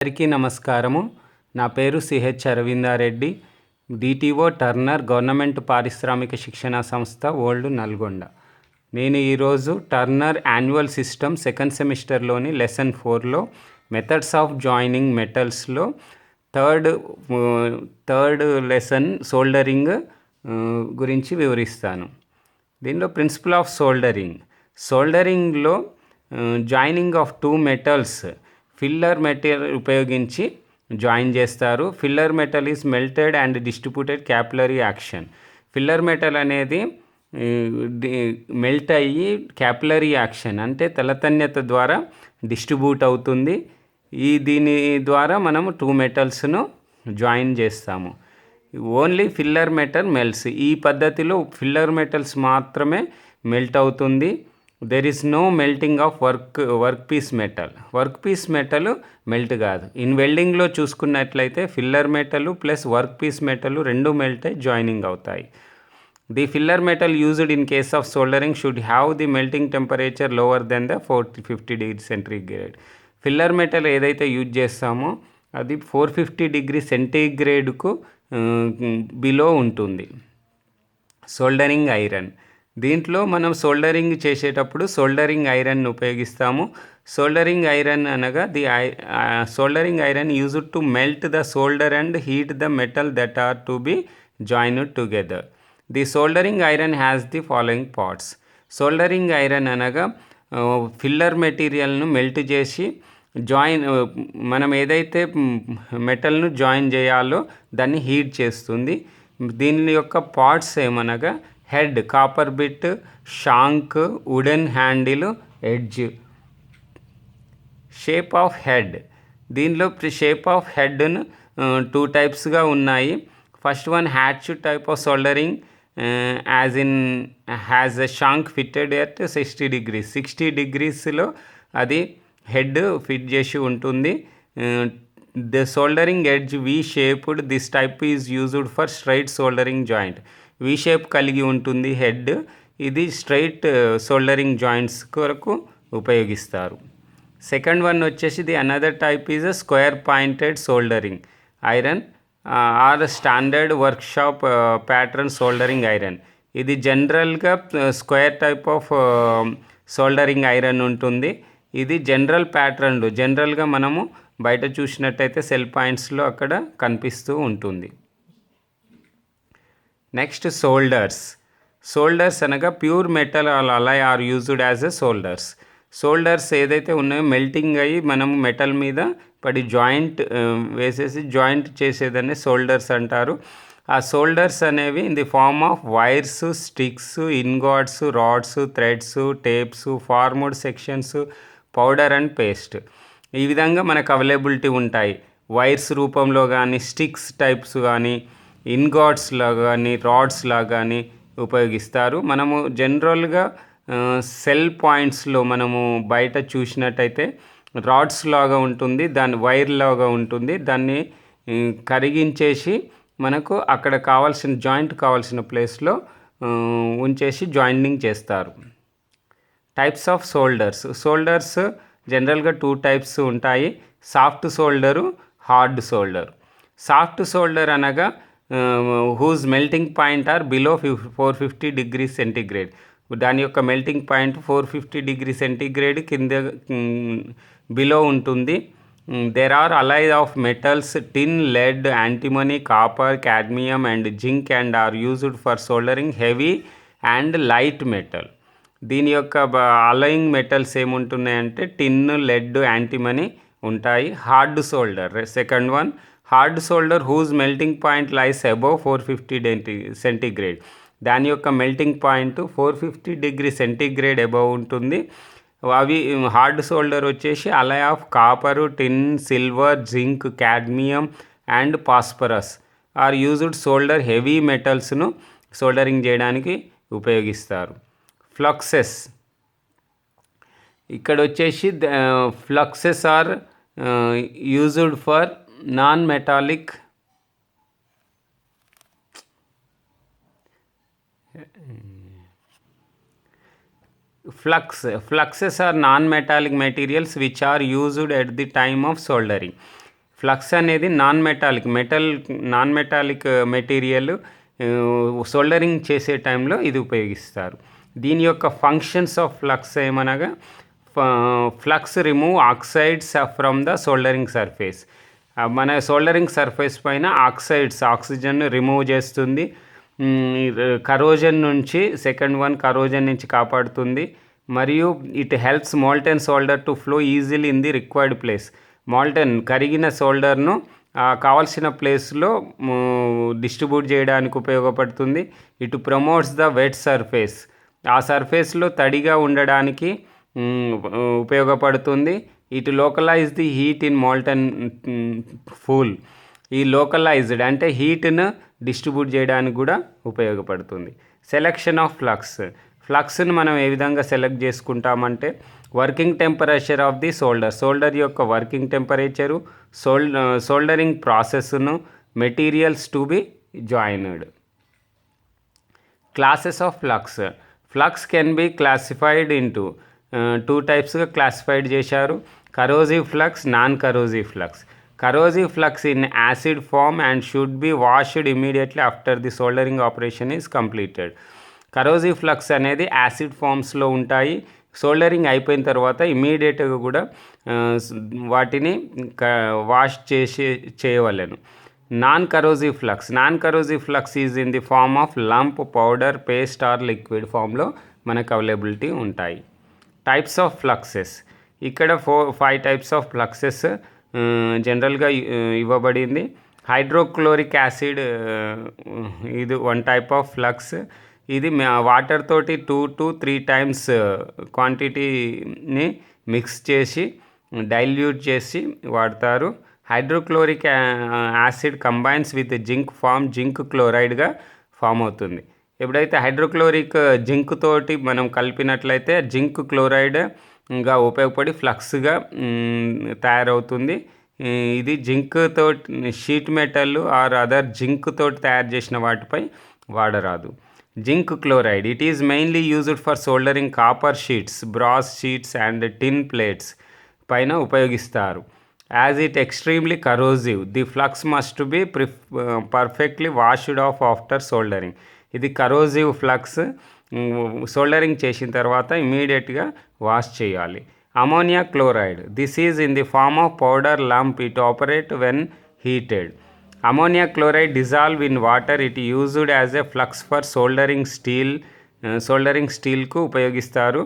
అందరికీ నమస్కారము. నా పేరు CH Aravinda Reddy, DTO turner government పారిశ్రామిక శిక్షణా సంస్థ ఓల్డ్ నల్గొండ. నేను ఈరోజు టర్నర్ యాన్యువల్ సిస్టమ్ సెకండ్ సెమిస్టర్లోని లెసన్ 4లో మెథడ్స్ ఆఫ్ జాయినింగ్ మెటల్స్లో థర్డ్ లెసన్ సోల్డరింగ్ గురించి వివరిస్తాను. దీనిలో ప్రిన్సిపల్ ఆఫ్ సోల్డరింగ్లో joining of two metals filler material ఉపయోగించి జాయిన్ చేస్తారు. Filler metal is melted and distributed capillary action. ఫిల్లర్ మెటల్ అనేది మెల్ట్ అయ్యి క్యాపిలరీ యాక్షన్ అంటే తలతన్యత ద్వారా డిస్ట్రిబ్యూట్ అవుతుంది. దీని ద్వారా మనము టూ మెటల్స్ను జాయిన్ చేస్తాము. Only filler metal melts. ఈ పద్ధతిలో ఫిల్లర్ మెటల్స్ మాత్రమే మెల్ట్ అవుతుంది. There is no melting of work piece metal melt కాదు. ఇన్ వెల్డింగ్లో చూసుకున్నట్లయితే filler metal plus work piece metal రెండు మెల్ట్ అయి జాయినింగ్ అవుతాయి. The filler metal used in case of soldering should have the melting temperature lower than the 450 degree centigrade. Filler metal ఏదైతే use చేస్తామో అది 450 degree సెంటీగ్రేడ్కు below ఉంటుంది. Soldering iron. దీంట్లో మనం సోల్డరింగ్ చేసేటప్పుడు సోల్డరింగ్ ఐరన్ ఉపయోగిస్తాము. సోల్డరింగ్ ఐరన్ అనగా soldering iron used to melt the solder and heat the metal that are to be joined together. The soldering iron has the following parts. Soldering iron అనగా filler మెటీరియల్ను melt చేసి మనం ఏదైతే మెటల్ను join చేయాలో దాన్ని heat చేస్తుంది. దీని యొక్క పార్ట్స్ ఏమనగా head, copper bit, shank, wooden handle, edge. Shape of head. దీనిలో షేప్ ఆఫ్ హెడ్ను టూ టైప్స్గా ఉన్నాయి. First one hatch type of soldering has a shank fitted at 60 degrees. 60 degreesలో అది హెడ్ ఫిట్ చేసి ఉంటుంది. The soldering edge we shaped. This type is used for straight soldering joint. V shape కలిగి ఉంటుంది head. ఇది straight soldering joints కొరకు ఉపయోగిస్తారు. Second one వచ్చేసి the another type is a square pointed soldering iron are standard workshop pattern soldering iron. ఇది జనరల్గా square type of soldering iron ఉంటుంది. ఇది జనరల్గా మనము బయట చూసినట్టయితే సెల్ పాయింట్స్లో అక్కడ కనిపిస్తూ ఉంటుంది. నెక్స్ట్ సోల్డర్స్ అనగా pure metal alloy are used as a solders ఏదైతే ఉన్నాయో మెల్టింగ్ అయ్యి మనము మెటల్ మీద పడి వేసేసి జాయింట్ చేసేదాన్ని సోల్డర్స్ అంటారు. ఆ సోల్డర్స్ అనేవి in the form of wires, sticks, ingots, rods, threads, tapes, formed sections, powder and paste. ఈ విధంగా మనకు అవైలబిలిటీ ఉంటాయి. వైర్స్ రూపంలో కానీ, స్టిక్స్ టైప్స్ కానీ, ఇన్గాడ్స్లా కానీ, రాడ్స్లా కానీ ఉపయోగిస్తారు. మనము జనరల్గా సెల్ పాయింట్స్లో మనము బయట చూసినట్టయితే రాడ్స్ లాగా ఉంటుంది, వైర్ లాగా ఉంటుంది. దాన్ని కరిగించేసి మనకు అక్కడ జాయింట్ కావాల్సిన ప్లేస్లో ఉంచేసి జాయినింగ్ చేస్తారు. టైప్స్ ఆఫ్ సోల్డర్స్ జనరల్గా టూ టైప్స్ ఉంటాయి. Soft solder, hard solder. Soft solder అనగా whose melting point are below 450 degrees centigrade. దాని యొక్క మెల్టింగ్ పాయింట్ 450 degrees సెంటీగ్రేడ్ కింద బిలో ఉంటుంది. There are alloyed of metals tin, lead, antimony, copper, cadmium and zinc and are used for soldering heavy and light metal. దీని యొక్క alloying metals ఏముంటున్నాయంటే tin, lead, antimony ఉంటాయి. Hard solder second one. Hard solder whose melting point lies above 450 centigrade. దాని యొక్క melting point 450 degrees centigrade above ఉంటుంది. అవి hard solder వచ్చేసి alloy of copper, tin, silver, zinc, cadmium and phosphorus are used solder heavy మెటల్స్ను soldering చేయడానికి ఉపయోగిస్తారు. Fluxes. ఇక్కడ వచ్చేసి fluxes are used for non metallic Fluxes are non-metallic materials which are used at the time of soldering. Flux అనేది non metallic material soldering చేసే టైంలో ఇది ఉపయోగిస్తారు. దీని యొక్క ఫంక్షన్స్ ఆఫ్ ఫ్లక్స్ ఏమనగా flux remove oxides from the soldering surface. మన soldering surface పైన ఆక్సిజన్ రిమూవ్ చేస్తుంది. కరోజన్ నుంచి కరోజన్ నుంచి కాపాడుతుంది. మరియు it helps molten solder to flow easily in the required place. కరిగిన సోల్డర్ను కావాల్సిన ప్లేస్లో డిస్ట్రిబ్యూట్ చేయడానికి ఉపయోగపడుతుంది. ఇటు ప్రమోట్స్ ద వెట్ సర్ఫేస్, ఆ సర్ఫేస్లో తడిగా ఉండడానికి ఉపయోగపడుతుంది. It localize the heat in molten pool. ఈ లోకలైజ్డ్ అంటే హీట్ను డిస్ట్రిబ్యూట్ చేయడానికి కూడా ఉపయోగపడుతుంది. సెలెక్షన్ ఆఫ్ ఫ్లక్స్ను మనం ఏ విధంగా సెలెక్ట్ చేసుకుంటామంటే working temperature of the solder యొక్క వర్కింగ్ టెంపరేచరు, సోల్డరింగ్ ప్రాసెస్ను, materials to be joined. Classes of flux can be classified into 2 టైప్స్గా క్లాసిఫైడ్ చేశారు. Corrosive flux, non corrosive flux. Corrosive flux in acid form and should be washed immediately after the soldering operation is completed. Corrosive flux అనేది acid ఫామ్స్లో ఉంటాయి. Soldering అయిపోయిన తర్వాత ఇమీడియట్గా కూడా వాటిని వాష్ చేయవలెను. Non corrosive flux is in the form of lump, powder, paste or liquid ఫామ్లో మనకు అవైలబిలిటీ ఉంటాయి. Types of fluxes. ఇక్కడ 5 టైప్స్ ఆఫ్ ఫ్లక్సెస్ జనరల్గా ఇవ్వబడింది. హైడ్రోక్లోరిక్ యాసిడ్ ఇది 1 టైప్ ఆఫ్ ఫ్లక్స్. ఇది వాటర్ తోటి 2 to 3 times క్వాంటిటీని మిక్స్ చేసి డైల్యూట్ చేసి వాడతారు. Hydrochloric acid combines with zinc క్లోరైడ్గా ఫామ్ అవుతుంది. ఎప్పుడైతే హైడ్రోక్లోరిక్ జింక్ తోటి మనం కలిపినట్లయితే జింక్ క్లోరైడ్గా ఉపయోగపడి ఫ్లక్స్గా తయారవుతుంది. ఇది జింక్ తోటి sheet metal or other zinc తోటి తయారు చేసిన వాటిపై వాడరాదు. Zinc chloride, it is mainly used for soldering copper sheets, brass sheets and tin plates పైన ఉపయోగిస్తారు. As it extremely corrosive, the flux must be perfectly washed off after soldering. ఇది corrosive flux. Soldering చేసిన తర్వాత ఇమీడియట్గా wash చేయాలి. Ammonia chloride, this is in the form of powder lump. It operate when heated. Ammonia chloride dissolve in water. It used as a flux for soldering స్టీల్కు ఉపయోగిస్తారు.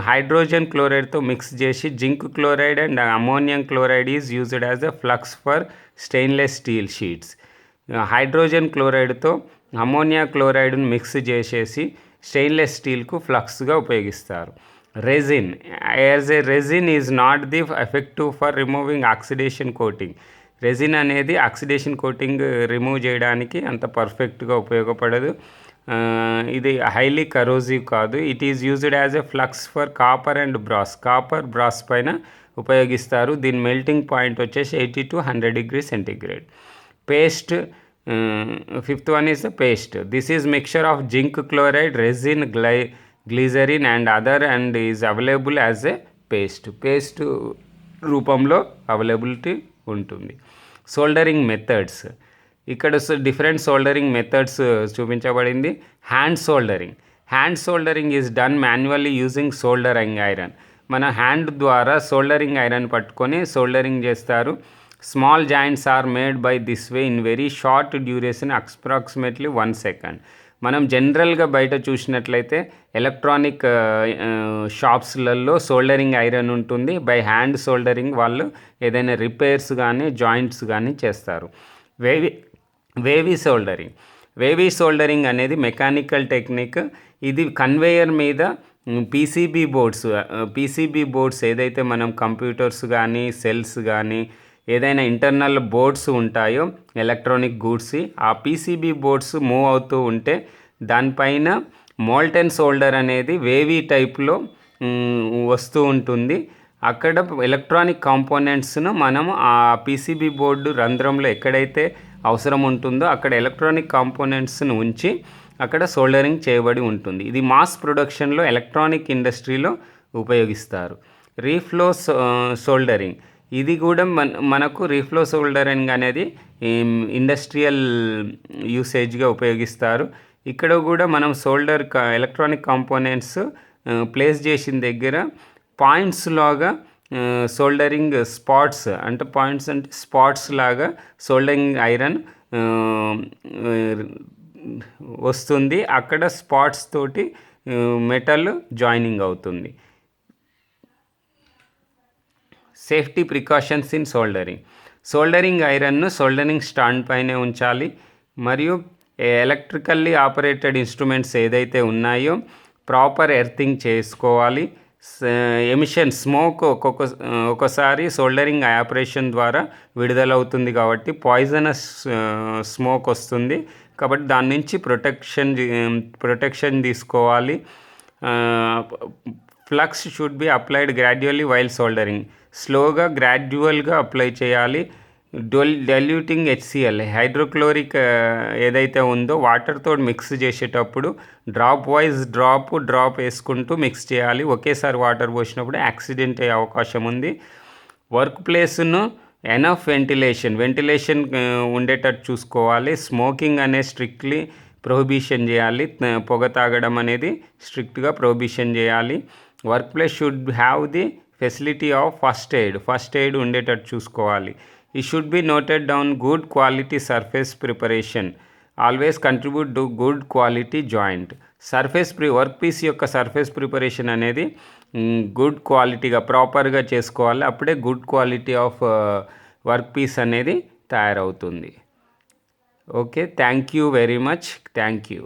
Hydrogen క్లోరైడ్తో mix చేసి zinc chloride and ammonium chloride is used as a flux for stainless steel sheets. Hydrogen క్లోరైడ్తో ammonia క్లోరైడ్ను mix చేసేసి stainless స్టీల్కు ఫ్లక్స్గా ఉపయోగిస్తారు. Resin, as a resin is not the effective for removing oxidation coating. Resin అనేది oxidation coating remove చేయడానికి అంత పర్ఫెక్ట్గా ఉపయోగపడదు. ఇది హైలీ కరోజివ్ కాదు. It is used as a flux for copper brass పైన ఉపయోగిస్తారు. దీని మెల్టింగ్ పాయింట్ వచ్చేసి 80 to 100 degrees centigrade. Paste, 5th one is the paste. This is mixture of zinc chloride, resin, glycerin and other and is available as a paste రూపంలో availability ఉంటుంది. Soldering methods, ఇక్కడ different soldering methods చూపించబడింది. Hand soldering is done manually using soldering iron. మన hand ద్వారా soldering iron పట్టుకొని soldering చేస్తారు. Small joints are made by this way in very short duration, approximately 1 second. మనం జనరల్గా బయట చూసినట్లయితే ఎలక్ట్రానిక్ షాప్స్లలో సోల్డరింగ్ ఐరన్ ఉంటుంది. బై హ్యాండ్ సోల్డరింగ్ వాళ్ళు ఏదైనా రిపేర్స్ కానీ జాయింట్స్ కానీ చేస్తారు. వేవీ సోల్డరింగ్ అనేది మెకానికల్ టెక్నిక్. ఇది కన్వేయర్ మీద పీసీబీ బోర్డ్స్ ఏదైతే మనం కంప్యూటర్స్ కానీ సెల్స్ కానీ ఏదైనా ఇంటర్నల్ బోర్డ్స్ ఉంటాయో ఎలక్ట్రానిక్ గూడ్స్, ఆ పీసీబీ బోర్డ్స్ మూవ్ అవుతూ ఉంటే దానిపైన మోల్టెన్ సోల్డర్ అనేది వేవీ టైప్లో వస్తూ ఉంటుంది. అక్కడ ఎలక్ట్రానిక్ కాంపోనెంట్స్ను మనం ఆ పీసీబీ బోర్డు రంధ్రంలో ఎక్కడైతే అవసరం ఉంటుందో అక్కడ ఎలక్ట్రానిక్ కాంపోనెంట్స్ను ఉంచి అక్కడ సోల్డరింగ్ చేయబడి ఉంటుంది. ఇది మాస్ ప్రొడక్షన్లో ఎలక్ట్రానిక్ ఇండస్ట్రీలో ఉపయోగిస్తారు. రీఫ్లో సోల్డరింగ్, ఇది కూడా మనకు రీఫ్లో సోల్డరింగ్ అనేది ఇండస్ట్రియల్ యూసేజ్గా ఉపయోగిస్తారు. ఇక్కడ కూడా మనం సోల్డర్ ఎలక్ట్రానిక్ కాంపోనెంట్స్ ప్లేస్ చేసిన దగ్గర పాయింట్స్ లాగా సోల్డరింగ్ స్పాట్స్ అంటే పాయింట్స్ అంటే స్పాట్స్ లాగా సోల్డరింగ్ ఐరన్ వస్తుంది. అక్కడ స్పాట్స్ తోటి మెటల్ జాయినింగ్ అవుతుంది. Safety precautions in soldering. Soldering ఐరన్ను సోల్డరింగ్ స్టాండ్ పైనే ఉంచాలి మరియు ఎలక్ట్రికల్లీ ఆపరేటెడ్ ఇన్స్ట్రుమెంట్స్ ఏదైతే ఉన్నాయో ప్రాపర్ ఎర్తింగ్ చేసుకోవాలి. ఎమిషన్ స్మోక్ ఒకసారి సోల్డరింగ్ ఆపరేషన్ ద్వారా విడుదలవుతుంది కాబట్టి పాయిజనస్ స్మోక్ వస్తుంది. కాబట్టి దాని నుంచి ప్రొటెక్షన్ తీసుకోవాలి. Flux should be applied gradually while soldering. స్లోగా గ్రాడ్యువల్గా అప్లై చేయాలి. డైల్యూటింగ్ HCl హైడ్రోక్లోరిక్ ఏదైతే ఉందో వాటర్తో మిక్స్ చేసేటప్పుడు డ్రాప్ వైజ్ డ్రాప్ వేసుకుంటూ మిక్స్ చేయాలి. ఒకేసారి వాటర్ పోసినప్పుడు యాక్సిడెంట్ అయ్యే అవకాశం ఉంది. వర్క్ ప్లేస్ను ఎనఫ్ వెంటిలేషన్ ఉండేటట్టు చూసుకోవాలి. స్మోకింగ్ అనే స్ట్రిక్ట్లీ ప్రొహిబిషన్ చేయాలి. పొగ తాగడం అనేది స్ట్రిక్ట్గా ప్రొహిబిషన్ చేయాలి. Work place should have the facility of first aid ఉండేటట్టు చూసుకోవాలి. ఈ should be noted down good quality surface preparation always contribute to good quality joint. Work piece యొక్క సర్ఫేస్ ప్రిపరేషన్ అనేది గుడ్ క్వాలిటీగా ప్రాపర్గా చేసుకోవాలి. అప్పుడే good quality of work piece అనేది తయారవుతుంది. Okay, thank you very much. Thank you.